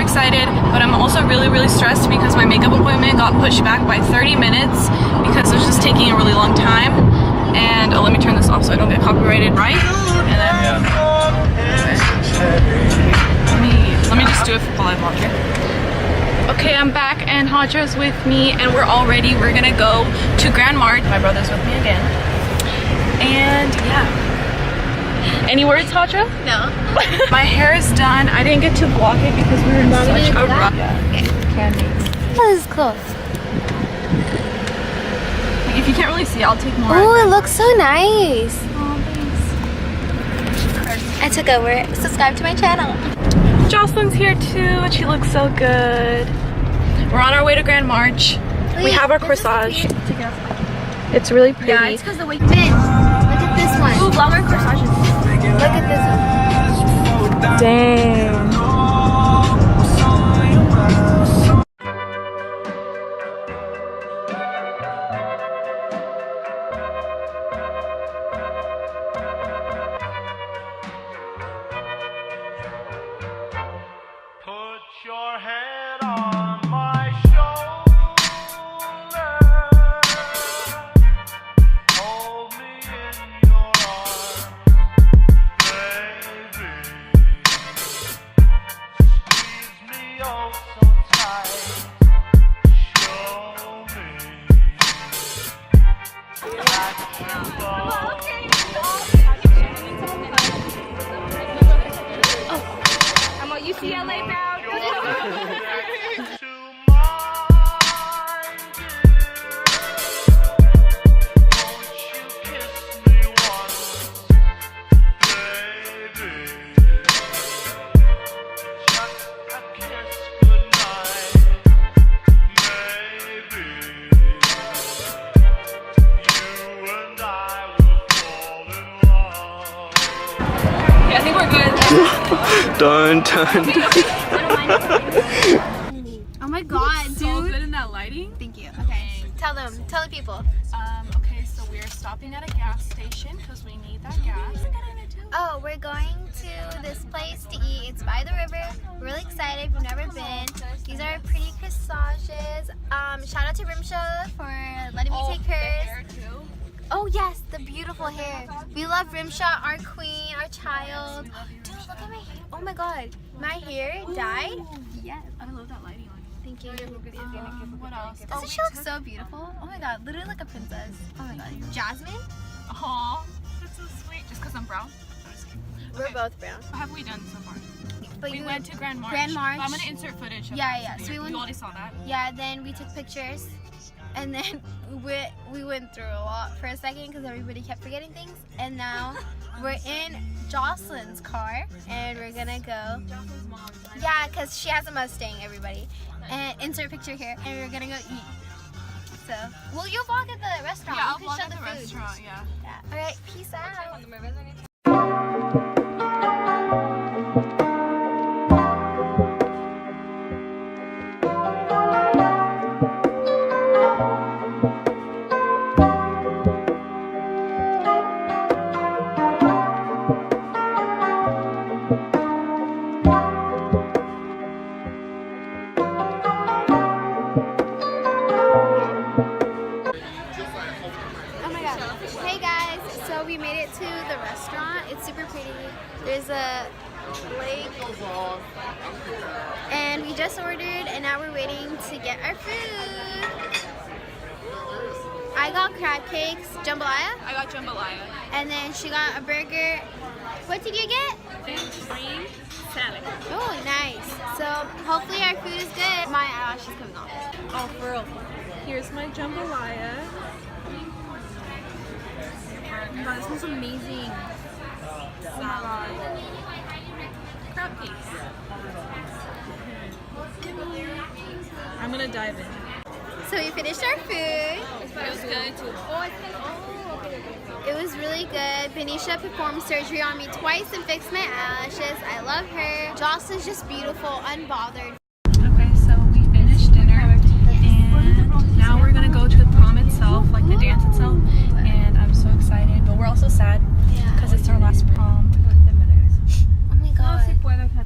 excited, but I'm also really stressed because my makeup appointment got pushed back by 30 minutes because it was just taking a really long time. And let me turn this off so I don't get copyrighted, right? And then let me just do it while I vlog here. Okay, I'm back and Hadra's with me and we're all ready. We're gonna go to Grand March. My brother's with me again. And yeah. Any words, Hadra? No. My hair is done. I didn't get to vlog it because we were in such a rush. Yeah. Okay. Candy. Oh, this is cool. Like, if you can't really see, I'll take more. Oh, it looks so nice. Oh, thanks. I took over. Subscribe to my channel. Jocelyn's here too and she looks so good. We're on our way to Grand March. We have our corsage. It's really pretty. Yeah, it's because the weight. Look at this one. Ooh, blogger corsages. Look at this one. Dang. Put your head on my shoulder, hold me in your arms, baby, squeeze me oh so tight, show me that you love me. UCLA proud. I think we're good. Dun. Oh my god, dude. So good in that lighting. Thank you. Okay. Tell the people. Okay, so we're stopping at a gas station because we need that gas. Oh, we're going to this place to eat. It's by the river. We're really excited. We've never been. These are pretty corsages. Shout out to Rimsha for letting me take hers. Oh yes, the beautiful hair. We love Rimsha, our queen, our child. Dude, look at my hair. Oh my god, my hair dyed. Yes. I love that lighting on you. Thank you. What else? Doesn't she look so beautiful? Oh my god, literally like a princess. Oh my god. Jasmine? Aw, that's so sweet. Just because I'm brown? We're both brown. What have we done so far? But We went to Grand March. Grand March. I'm going to insert footage of Yeah, that, yeah. So we went. You already saw that. Yeah, then we took pictures. And then we went through a lot for a second because everybody kept forgetting things. And now we're in Jocelyn's car and we're gonna go. Yeah, because she has a Mustang, everybody. And insert picture here. And we're gonna go eat. So, well, you'll vlog at the restaurant. Yeah, I'll You can vlog show at the food. restaurant, yeah. All right, peace out. We made it to the restaurant. It's super pretty. There's a lake. And we just ordered and now we're waiting to get our food. I got crab cakes, jambalaya. I got jambalaya. And then she got a burger. What did you get? Green salad. Oh, nice. So hopefully our food is good. My eyelash is coming off. Oh, for real. Here's my jambalaya. Oh God, this smells amazing. Oh my god. Crab cakes. I'm gonna dive in. So we finished our food. It was good too. It was really good. Benicia performed surgery on me twice and fixed my eyelashes. I love her. Jocelyn's just beautiful, unbothered. Okay, so we finished dinner and now we're gonna go to the prom itself, like the dance itself, and I'm so excited, but we're also sad because it's our last prom. Oh my god.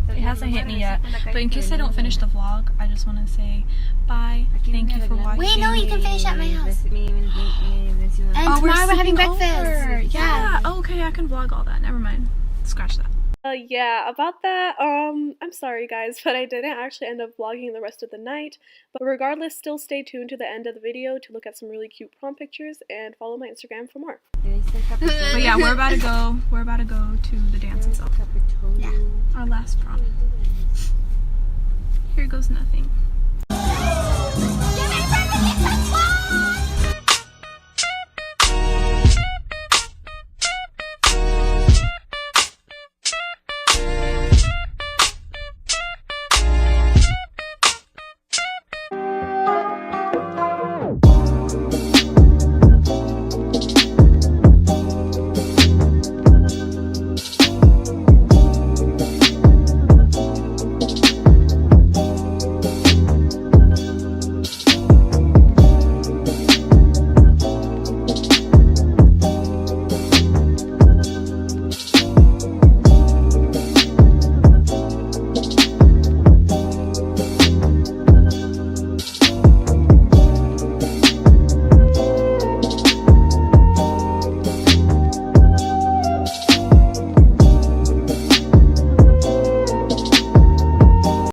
It hasn't hit me yet. But in case I don't finish the vlog, I just want to say bye. Thank you for watching. Wait, no, you can finish at my house. And Oh, tomorrow we're having sleeping over. breakfast. Yeah. Okay, I can vlog all that. Never mind. Scratch that. Yeah, about that, I'm sorry guys, but I didn't actually end up vlogging the rest of the night. But regardless, still stay tuned to the end of the video to look at some really cute prom pictures and follow my Instagram for more. But yeah, we're about to go to the dance itself. Yeah. Our last prom. Here goes nothing.